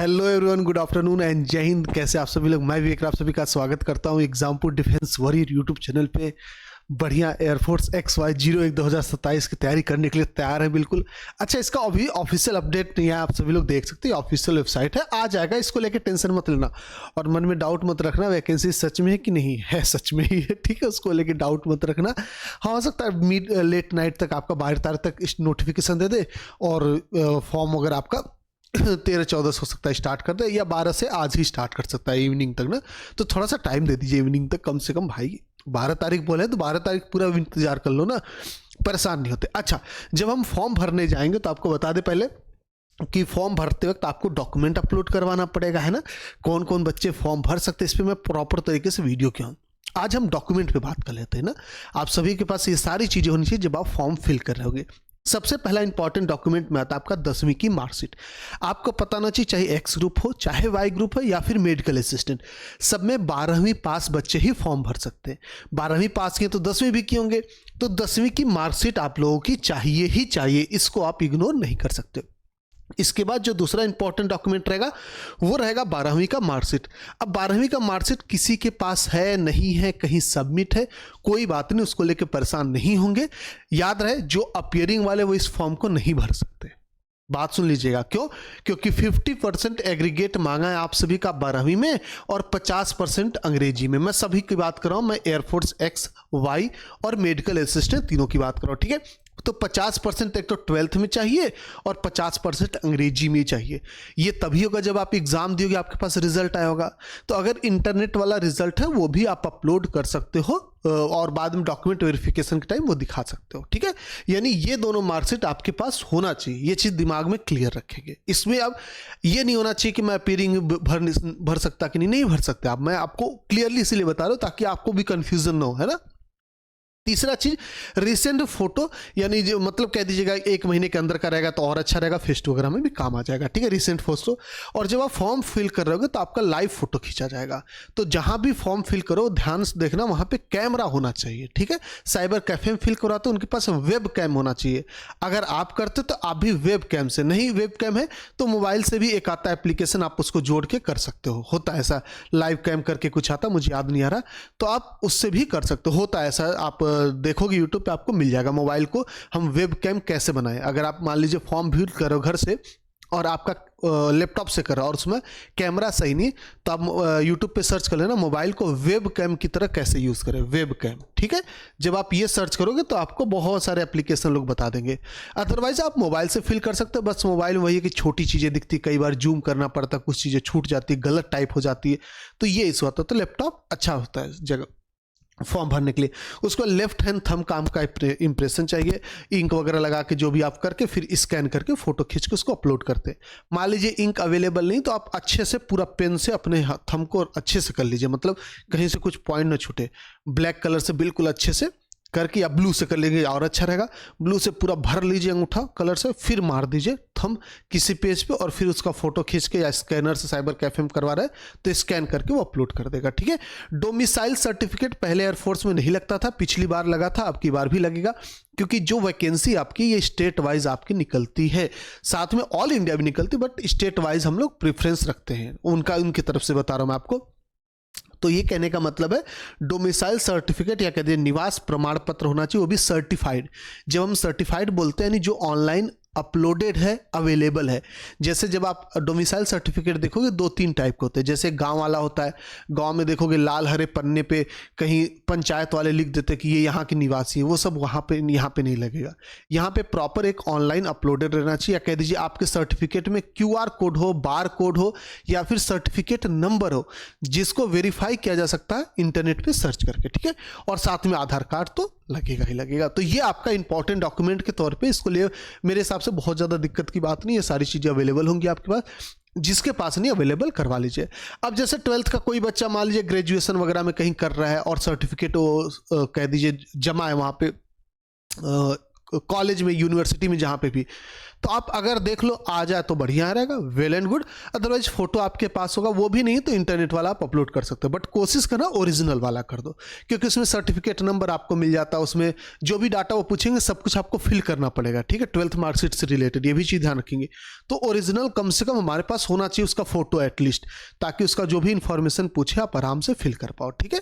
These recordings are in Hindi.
Hello everyone, good afternoon and जय हिंद। कैसे आप सभी लोग? मैं विवेक, आप सभी का स्वागत करता हूं Exampur defence warrior YouTube channel पे। बढ़िया एयरफोर्स XY01 2027 की तैयारी करने के लिए तैयार है बिल्कुल। अच्छा, इसका अभी ऑफिशियल अपडेट नहीं है, आप सभी लोग देख सकते हैं, ऑफिशियल वेबसाइट है, आ जाएगा, इसको लेके टेंशन मत लेना और मन में डाउट मत रखना वैकेंसी सच में है कि नहीं है। सच में ही है, ठीक है, उसको लेके डाउट मत रखना। हाँ, हो सकता है लेट नाइट तक आपका 12 तारीख तक इस नोटिफिकेशन दे दे और फॉर्म वगैरह आपका 13-14 हो सकता है स्टार्ट कर दे, या 12 से आज ही स्टार्ट कर सकता है इवनिंग तक ना। तो थोड़ा सा टाइम दे दीजिए इवनिंग तक कम से कम भाई। 12 तारीख बोले तो 12 तारीख पूरा इंतजार कर लो ना, परेशान नहीं होते। अच्छा, जब हम फॉर्म भरने जाएंगे तो आपको बता दे पहले कि फॉर्म भरते वक्त आपको डॉक्यूमेंट अपलोड करवाना पड़ेगा, है ना। कौन कौन बच्चे फॉर्म भर सकते हैं, इस पर मैं प्रॉपर तरीके से वीडियो क्यों। आज हम डॉक्यूमेंट पे बात कर लेते हैं ना। आप सभी के पास ये सारी चीज़ें होनी चाहिए जब आप फॉर्म फिल कर रहे होगे। सबसे पहला इंपॉर्टेंट डॉक्यूमेंट में आता है आपका 10वीं की मार्कशीट। आपको पता ना चाहिए, चाहे एक्स ग्रुप हो, चाहे वाई ग्रुप हो, या फिर मेडिकल असिस्टेंट, सब में 12वीं पास बच्चे ही फॉर्म भर सकते हैं। 12वीं पास किए तो 10वीं भी किए होंगे, तो 10वीं की मार्कशीट आप लोगों की चाहिए ही चाहिए, इसको आप इग्नोर नहीं कर सकते। इसके बाद जो दूसरा इंपॉर्टेंट डॉक्यूमेंट रहेगा वो रहेगा 12वीं का मार्कशीट। अब 12वीं का मार्कशीट किसी के पास है, नहीं है, कहीं सबमिट है, कोई बात नहीं, उसको लेकर परेशान नहीं होंगे। याद रहे, जो अपीयरिंग वाले वो इस फॉर्म को नहीं भर सकते। बात सुन लीजिएगा, क्यों? क्योंकि 50% एग्रीगेट मांगा है आप सभी का 12वीं में और 50% अंग्रेजी में। मैं सभी की बात कर रहा हूं, मैं एयरफोर्स XY और मेडिकल असिस्टेंट तीनों की बात कर रहा हूं, ठीक है। तो 50% एक तो 12th में चाहिए और 50% अंग्रेजी में चाहिए। ये तभी होगा जब आप एग्जाम दियोगे, आपके पास रिजल्ट आया होगा। तो अगर इंटरनेट वाला रिजल्ट है वो भी आप अपलोड कर सकते हो और बाद में डॉक्यूमेंट वेरिफिकेशन के टाइम वो दिखा सकते हो, ठीक है। यानी ये दोनों मार्कशीट आपके पास होना चाहिए, ये चीज़ दिमाग में क्लियर रखेंगे। इसमें अब ये नहीं होना चाहिए कि मैं अपीयरिंग भर सकता कि नहीं भर सकते आप। मैं आपको क्लियरली इसीलिए बता रहा हूँ ताकि आपको भी कंफ्यूजन ना हो, है ना। तीसरा चीज, रिसेंट फोटो, यानी जो मतलब कह दीजिएगा 1 महीने के अंदर का रहेगा तो और अच्छा रहेगा, फेस्ट वगैरह में भी काम आ जाएगा, ठीक है, रिसेंट फोटो। और जब आप फॉर्म फिल कर रहे होगे तो आपका लाइव फोटो खींचा जाएगा। तो जहां भी फॉर्म फिल करो ध्यान से देखना, वहां पे कैमरा होना चाहिए, ठीक है। साइबर कैफे में फिल करवाते हो उनके पास वेब कैम होना चाहिए। अगर आप करते तो आप भी वेब कैम से, नहीं वेब कैम है तो मोबाइल से भी एक आता है एप्लीकेशन, आप उसको जोड़ के कर सकते हो। होता है ऐसा, लाइव कैम करके कुछ आता, मुझे याद नहीं आ रहा, तो आप उससे भी कर सकते हो। होता है ऐसा, आप देखोगे यूट्यूब पे आपको मिल जाएगा। मोबाइल को हम वेब कैम कैसे बनाएं, अगर आप मान लीजिए फॉर्म फिल करो घर से और आपका लैपटॉप से कर रहा और उसमें कैमरा सही नहीं, तो आप यूट्यूब पे सर्च कर लेना मोबाइल को वेब कैम की तरह कैसे यूज़ करें, वेब कैम, ठीक है। जब आप ये सर्च करोगे तो आपको बहुत सारे एप्लीकेशन लोग बता देंगे। अदरवाइज आप मोबाइल से फिल कर सकते हो, बस मोबाइल में वही है कि छोटी चीज़ें दिखती, कई बार जूम करना पड़ता, कुछ चीज़ें छूट जाती है, गलत टाइप हो जाती है, तो ये इशू आता है। तो लैपटॉप अच्छा होता है जगह फॉर्म भरने के लिए। उसको लेफ्ट हैंड थंब काम का इंप्रेशन चाहिए, इंक वगैरह लगा के जो भी आप करके फिर स्कैन करके फोटो खींच के उसको अपलोड करते हैं। मान लीजिए इंक अवेलेबल नहीं तो आप अच्छे से पूरा पेन से अपने थंब को अच्छे से कर लीजिए, मतलब कहीं से कुछ पॉइंट ना छूटे। ब्लैक कलर से बिल्कुल अच्छे से करके, या ब्लू से कर लेंगे और अच्छा रहेगा। ब्लू से पूरा भर लीजिए अंगूठा कलर से, फिर मार दीजिए थंब किसी पेज पे और फिर उसका फोटो खींच के, या स्कैनर से साइबर कैफे में करवा रहा है तो स्कैन करके वो अपलोड कर देगा, ठीक है। डोमिसाइल सर्टिफिकेट पहले एयरफोर्स में नहीं लगता था, पिछली बार लगा था, अब की बार भी लगेगा, क्योंकि जो वैकेंसी आपकी ये स्टेट वाइज आपकी निकलती है, साथ में ऑल इंडिया भी निकलती, बट स्टेट वाइज हम लोग प्रेफरेंस रखते हैं, उनकी तरफ से बता रहा हूं मैं आपको। तो ये कहने का मतलब है डोमिसाइल सर्टिफिकेट या कहते हैं निवास प्रमाण पत्र होना चाहिए, वो भी सर्टिफाइड। जब हम सर्टिफाइड बोलते हैं यानी जो ऑनलाइन अपलोडेड है, अवेलेबल है। जैसे जब आप डोमिसाइल सर्टिफिकेट देखोगे 2-3 टाइप के होते हैं। जैसे गांव वाला होता है, गांव में देखोगे लाल हरे पन्ने पे कहीं पंचायत वाले लिख देते कि ये यहाँ के निवासी है, वो सब वहाँ पे यहाँ पे नहीं लगेगा। यहाँ पे प्रॉपर एक ऑनलाइन अपलोडेड रहना चाहिए, या कह दीजिए आपके सर्टिफिकेट में QR कोड हो, बार कोड हो, या फिर सर्टिफिकेट नंबर हो, जिसको वेरीफाई किया जा सकता है इंटरनेट पे सर्च करके, ठीक है। और साथ में आधार कार्ड तो लगेगा ही लगेगा। तो ये आपका इंपॉर्टेंट डॉक्यूमेंट के तौर पे, इसको लिए मेरे हिसाब से बहुत ज़्यादा दिक्कत की बात नहीं है, सारी चीज़ें अवेलेबल होंगी आपके पास। जिसके पास नहीं अवेलेबल करवा लीजिए। अब जैसे 12th का कोई बच्चा मान लीजिए ग्रेजुएशन वगैरह में कहीं कर रहा है और सर्टिफिकेट वो कह दीजिए जमा है वहाँ पे कॉलेज में, यूनिवर्सिटी में, जहाँ पे भी, तो आप अगर देख लो आ जाए तो बढ़िया रहेगा, well and good. Otherwise photo आपके पास होगा, वो भी नहीं तो इंटरनेट वाला आप अपलोड कर सकते हो, बट कोशिश करना ओरिजिनल वाला कर दो, क्योंकि उसमें सर्टिफिकेट नंबर आपको मिल जाता है, उसमें जो भी डाटा वो पूछेंगे सब कुछ आपको फिल करना पड़ेगा, ठीक है, 12th मार्कशीट से रिलेटेड, ये भी चीज़ ध्यान रखेंगे। तो ओरिजिनल कम से कम हमारे पास होना चाहिए, उसका फोटो एटलीस्ट, ताकि उसका जो भी इंफॉर्मेशन पूछे आप आराम से फिल कर पाओ, ठीक है।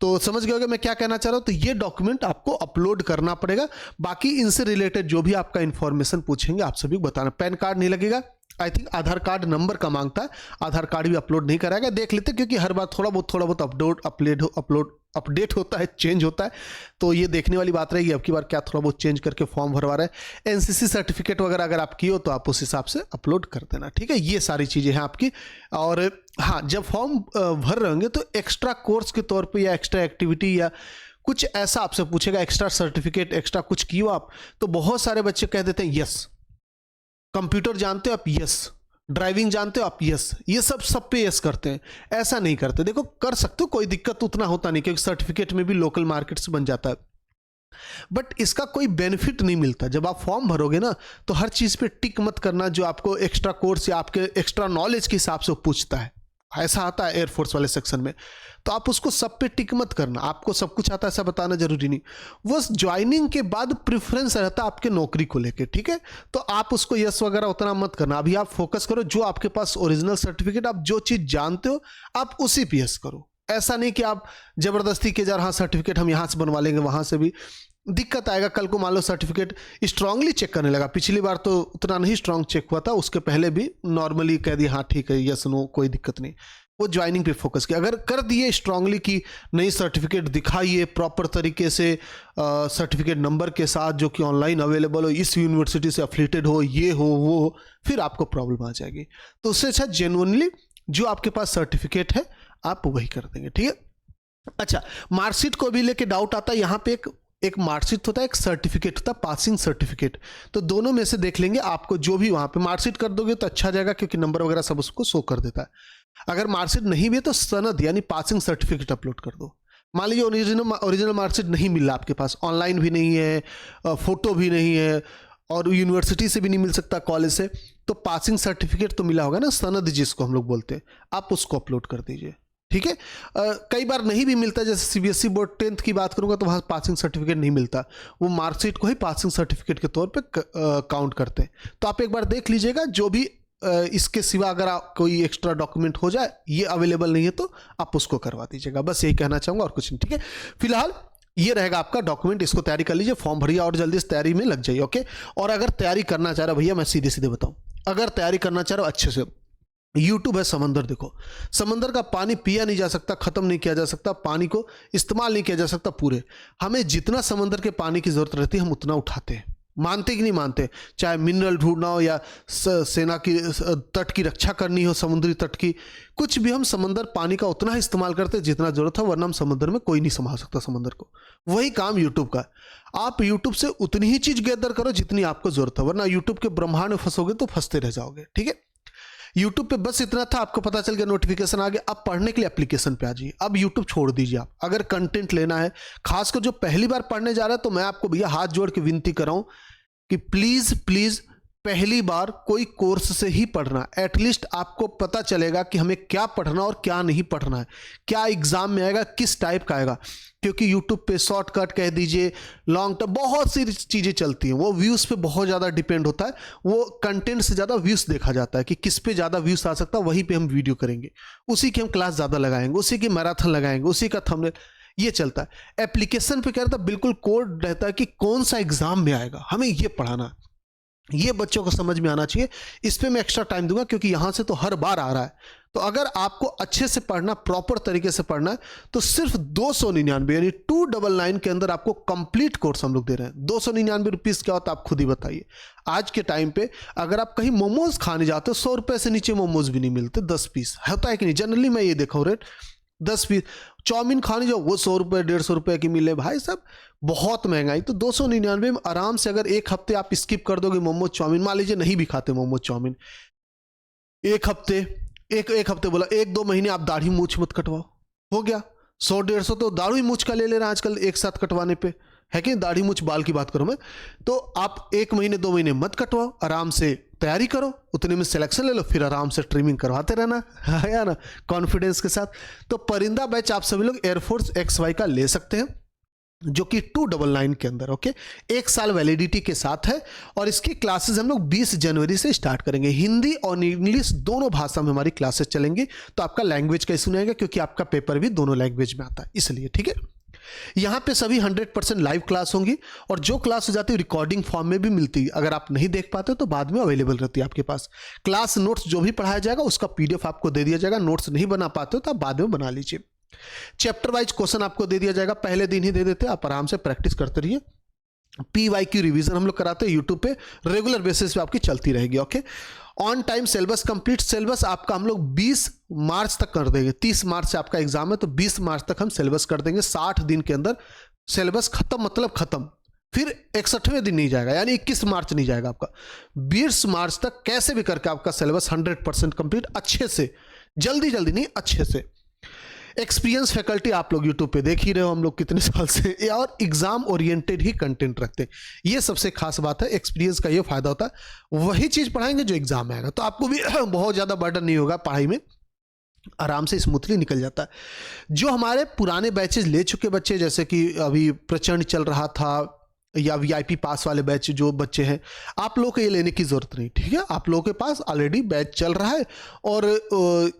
तो समझ गए होगे मैं क्या कहना चाह रहा हूँ। तो ये डॉक्यूमेंट आपको अपलोड करना पड़ेगा, बाकी इनसे रिलेटेड जो भी आपका इंफॉर्मेशन पूछेंगे आप सभी को बताना। पैन कार्ड नहीं लगेगा, I think Aadhaar card number का मांगता है, आधार कार्ड भी अपलोड नहीं कराएगा, देख लेते, क्योंकि हर बार थोड़ा बहुत अपडेट होता है, चेंज होता है, तो ये देखने वाली बात रहेगी अब की बार क्या थोड़ा बहुत चेंज करके फॉर्म भरवा रहे हैं। एनसीसी सर्टिफिकेट वगैरह अगर आप किए हो तो आप उस हिसाब से अपलोड कर देना, ठीक है। ये सारी चीज़ें हैं आपकी। और हाँ, जब फॉर्म भर रहे होंगे तो एक्स्ट्रा कोर्स के तौर पर या एक्स्ट्रा एक्टिविटी या कुछ ऐसा आपसे पूछेगा, एक्स्ट्रा सर्टिफिकेट, एक्स्ट्रा कुछ किए हो आप, तो बहुत सारे बच्चे कह देते हैं यस। कंप्यूटर जानते हो आप, यस। ड्राइविंग जानते हो आप, यस। ये सब पे यस करते हैं, ऐसा नहीं करते। देखो कर सकते हो, कोई दिक्कत उतना होता नहीं, क्योंकि सर्टिफिकेट में भी लोकल मार्केट से बन जाता है, बट इसका कोई बेनिफिट नहीं मिलता। जब आप फॉर्म भरोगे ना तो हर चीज़ पे टिक मत करना जो आपको एक्स्ट्रा कोर्स या आपके एक्स्ट्रा नॉलेज के हिसाब से वो पूछता है, ऐसा आता है एयरफोर्स वाले सेक्शन में। तो आप उसको सब पे टिक मत करना, आपको सब कुछ आता है ऐसा बताना जरूरी नहीं। वो ज्वाइनिंग के बाद प्रेफरेंस रहता है आपके नौकरी को लेके, ठीक है। तो आप उसको यस वगैरह उतना मत करना, अभी आप फोकस करो जो आपके पास ओरिजिनल सर्टिफिकेट, आप जो चीज़ जानते हो आप उसी पे यस करो। ऐसा नहीं कि आप जबरदस्ती के जा रहा सर्टिफिकेट हम यहाँ से बनवा लेंगे, वहाँ से भी दिक्कत आएगा। कल को मान लो सर्टिफिकेट स्ट्रांगली चेक करने लगा, पिछली बार तो उतना नहीं स्ट्रांग चेक हुआ था, उसके पहले भी नॉर्मली कह दिया हाँ ठीक है यस नो कोई दिक्कत नहीं, वो ज्वाइनिंग पे फोकस किया। अगर कर दिए स्ट्रांगली कि नई सर्टिफिकेट दिखाइए प्रॉपर तरीके से, सर्टिफिकेट नंबर के साथ जो कि ऑनलाइन अवेलेबल हो, इस यूनिवर्सिटी से एफिलिएटेड हो, ये हो वो हो, फिर आपको प्रॉब्लम आ जाएगी। तो उससे अच्छा जेन्युइनली जो आपके पास सर्टिफिकेट है आप वही कर देंगे, ठीक है। अच्छा, मार्कशीट को भी लेके डाउट आता है। यहाँ पे एक मार्कशीट होता है, एक सर्टिफिकेट होता है, पासिंग सर्टिफिकेट। तो दोनों में से देख लेंगे, आपको जो भी वहाँ पे मार्कशीट कर दोगे तो अच्छा जाएगा, क्योंकि नंबर वगैरह सब उसको शो कर देता है। अगर मार्कशीट नहीं भी है तो सनद यानी पासिंग सर्टिफिकेट अपलोड कर दो। मान लीजिए ओरिजिनल मार्कशीट नहीं मिल रहा आपके पास, ऑनलाइन भी नहीं है, फोटो भी नहीं है, और यूनिवर्सिटी से भी नहीं मिल सकता, कॉलेज से, तो पासिंग सर्टिफिकेट तो मिला होगा ना, सनद जिसको हम लोग बोलते हैं, आप उसको अपलोड कर दीजिए, ठीक है। कई बार नहीं भी मिलता, जैसे सीबीएसई बोर्ड 10th की बात करूंगा तो वहाँ पासिंग सर्टिफिकेट नहीं मिलता, वो मार्कशीट को ही पासिंग सर्टिफिकेट के तौर पे काउंट करते हैं। तो आप एक बार देख लीजिएगा, जो भी इसके सिवा अगर कोई एक्स्ट्रा डॉक्यूमेंट हो जाए, ये अवेलेबल नहीं है तो आप उसको करवा दीजिएगा, बस यही कहना चाहूँगा और कुछ नहीं, ठीक है। फिलहाल ये रहेगा आपका डॉक्यूमेंट, इसको तैयारी कर लीजिए, फॉर्म भरिए और जल्दी से तैयारी में लग जाइए, ओके। और अगर तैयारी करना चाह रहे भैया, मैं सीधे सीधे बताऊँ, अगर तैयारी करना चाह रहे हो अच्छे से, यूट्यूब है समंदर, देखो समंदर का पानी पिया नहीं जा सकता, खत्म नहीं किया जा सकता, पानी को इस्तेमाल नहीं किया जा सकता पूरे। हमें जितना समंदर के पानी की जरूरत रहती है हम उतना उठाते हैं, मानते कि नहीं मानते, चाहे मिनरल ढूंढना हो या सेना की तट की रक्षा करनी हो, समुद्री तट की, कुछ भी हम समंदर पानी का उतना ही इस्तेमाल करते हैं जितना जरूरत है, वरना हम समंदर में कोई नहीं संभाल सकता समंदर को। वही काम यूट्यूब का, आप यूट्यूब से उतनी ही चीज गैदर करो जितनी आपको जरूरत है, वरना यूट्यूब के ब्रह्मांड में फंसोगे तो फंसते रह जाओगे, ठीक है। यूट्यूब पे बस इतना था, आपको पता चल गया, नोटिफिकेशन आ गया, अब पढ़ने के लिए एप्लीकेशन पे आ जाइए। अब यूट्यूब छोड़ दीजिए, आप अगर कंटेंट लेना है, खासकर जो पहली बार पढ़ने जा रहा है, तो मैं आपको भैया हाथ जोड़ के विनती कर रहा हूं कि प्लीज प्लीज पहली बार कोई कोर्स से ही पढ़ना, एटलीस्ट आपको पता चलेगा कि हमें क्या पढ़ना और क्या नहीं पढ़ना है, क्या एग्जाम में आएगा, किस टाइप का आएगा। क्योंकि यूट्यूब पे शॉर्टकट कह दीजिए, लॉन्ग टर्म, बहुत सी चीज़ें चलती हैं, वो व्यूज़ पे बहुत ज़्यादा डिपेंड होता है, वो कंटेंट से ज़्यादा व्यूज़ देखा जाता है कि किस पे ज़्यादा व्यूज़ आ सकता है, वहीं पे हम वीडियो करेंगे, उसी की हम क्लास ज़्यादा लगाएंगे, उसी की मैराथन लगाएंगे, उसी का थंबनेल, ये चलता है। एप्लीकेशन पे क्या रहता है, बिल्कुल कोड रहता है कि कौन सा एग्जाम में आएगा, हमें ये पढ़ाना, ये बच्चों को समझ में आना चाहिए। इस पे मैं एक्स्ट्रा टाइम दूंगा क्योंकि यहां से तो हर बार आ रहा है। तो अगर आपको अच्छे से पढ़ना, प्रॉपर तरीके से पढ़ना है, तो सिर्फ 299 यानी 299 के अंदर आपको कंप्लीट कोर्स हम लोग दे रहे हैं। 299 रुपीज क्या होता है आप खुद ही बताइए। आज के टाइम पे अगर आप कहीं मोमोज खाने जाते हो, 100 रुपए से नीचे मोमोज भी नहीं मिलते, 10 पीस होता है कि नहीं, जनरली मैं ये देखा हूँ रेट 10 पीस। चाउमीन खाने जाओ वो 100 रुपये 150 रुपये की मिले, भाई साहब बहुत महंगाई। तो 299 में आराम से अगर एक हफ्ते आप स्किप कर दोगे मोमोज चाउमीन, मान लीजिए नहीं भी खाते मोमोज चाउमीन, एक हफ्ते बोला 1-2 महीने आप दाढ़ी मूछ मत कटवाओ, हो गया 100-150 तो दाढ़ी मूछ का ले रहे हैं आजकल एक साथ कटवाने पे, है कि दाढ़ी मूछ बाल की बात करूं मैं, तो आप 1 महीने 2 महीने मत कटवाओ, आराम से तैयारी करो, उतने में सिलेक्शन ले लो, फिर आराम से ट्रिमिंग करवाते रहना, है या ना, कॉन्फिडेंस के साथ। तो परिंदा बैच आप सभी लोग एयरफोर्स XY का ले सकते हैं, जो कि 299 के अंदर, ओके, 1 साल वैलिडिटी के साथ है। और इसकी क्लासेस हम लोग 20 जनवरी से स्टार्ट करेंगे। हिंदी और इंग्लिश दोनों भाषा में हमारी क्लासेस चलेंगी। तो आपका लैंग्वेज का इशू नहीं आएगा, क्योंकि आपका पेपर भी दोनों लैंग्वेज में आता है, इसलिए, ठीक है। यहाँ पे सभी 100% लाइव क्लास होंगी, और जो क्लास हो जाती है रिकॉर्डिंग फॉर्म में भी मिलती है। अगर आप नहीं देख पाते हो तो बाद में अवेलेबल रहती है आपके पास। क्लास नोट्स जो भी पढ़ाया जाएगा उसका PDF आपको दे दिया जाएगा। नोट्स नहीं बना पाते हो तो आप बाद में बना लीजिए। चैप्टर वाइज क्वेश्चन आपको दे दिया जाएगा, पहले दिन ही दे देते हैं, आप आराम से प्रैक्टिस करते रहिए। PYQ रिवीजन हम लोग कराते हैं यूट्यूब पे, रेगुलर बेसिस पे आपकी चलती रहेगी, okay. On time syllabus complete. Syllabus आपका हम लोग 20 मार्च तक कर देंगे। 30 मार्च से आपका एग्जाम है, तो 20 मार्च तक हम सिलेबस कर देंगे। 60 दिन के अंदर सिलेबस खत्म, मतलब खत्म। फिर 61वें दिन नहीं जाएगा, यानी 21 मार्च नहीं जाएगा आपका। 20 मार्च तक कैसे भी करके आपका सिलेबस 100% कंप्लीट, अच्छे से, जल्दी जल्दी नहीं, अच्छे से। एक्सपीरियंस फैकल्टी आप लोग यूट्यूब पे देख ही रहे हो, हम लोग कितने साल से, और एग्जाम ओरिएंटेड ही कंटेंट रखते हैं। ये सबसे खास बात है, एक्सपीरियंस का ये फायदा होता है। वही चीज पढ़ाएंगे जो एग्जाम में आएगा, तो आपको भी बहुत ज्यादा बर्डन नहीं होगा पढ़ाई में, आराम से स्मूथली निकल जाता है। जो हमारे पुराने बैचेज ले चुके बच्चे, जैसे कि अभी प्रचंड चल रहा था, या VIP पास वाले बैच जो बच्चे हैं, आप लोगों को ये लेने की जरूरत नहीं, ठीक है। आप लोगों के पास ऑलरेडी बैच चल रहा है, और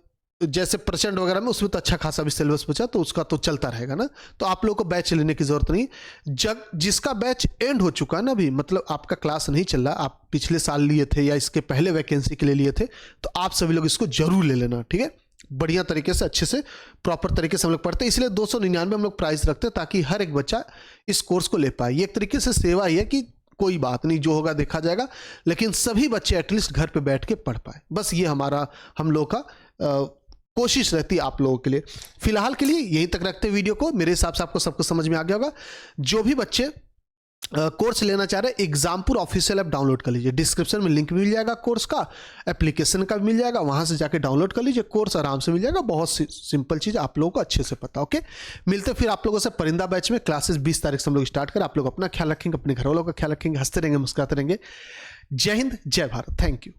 जैसे प्रचंड वगैरह में उसमें तो अच्छा खासा भी सिलेबस बचा, तो उसका तो चलता रहेगा ना, तो आप लोगों को बैच लेने की जरूरत नहीं। जब जिसका बैच एंड हो चुका है ना, अभी मतलब आपका क्लास नहीं चल रहा, आप पिछले साल लिए थे या इसके पहले वैकेंसी के लिए लिए थे, तो आप सभी लोग इसको जरूर ले लेना, ठीक है। बढ़िया तरीके से, अच्छे से, प्रॉपर तरीके से हम लोग पढ़ते हैं, इसलिए 299 हम लोग प्राइस रखते हैं, ताकि हर एक बच्चा इस कोर्स को ले पाए। ये एक तरीके से सेवा ही है कि कोई बात नहीं, जो होगा देखा जाएगा, लेकिन सभी बच्चे एटलीस्ट घर पे बैठ के पढ़ पाए। बस ये हमारा, हम लोग का कोशिश रहती है आप लोगों के लिए। फिलहाल के लिए यहीं तक रखते हैं वीडियो को। मेरे हिसाब से आपको सब कुछ समझ में आ गया होगा। जो भी बच्चे कोर्स लेना चाह रहे हैं, एग्जामपुर ऑफिशियल ऐप डाउनलोड कर लीजिए। डिस्क्रिप्शन में लिंक मिल जाएगा कोर्स का, एप्लीकेशन का भी मिल जाएगा, वहां से जाके डाउनलोड कर लीजिए, कोर्स आराम से मिल जाएगा। बहुत सिंपल चीज, आप लोगों को अच्छे से पता, ओके। मिलते फिर आप लोगों से परिंदा बैच में। क्लासेस 20 तारीख से हम लोग स्टार्ट करें। आप लोग अपना ख्याल रखेंगे, अपने घर वालों का ख्याल रखेंगे, हंसते रहेंगे, मुस्कुराते रहेंगे। जय हिंद, जय भारत, थैंक यू।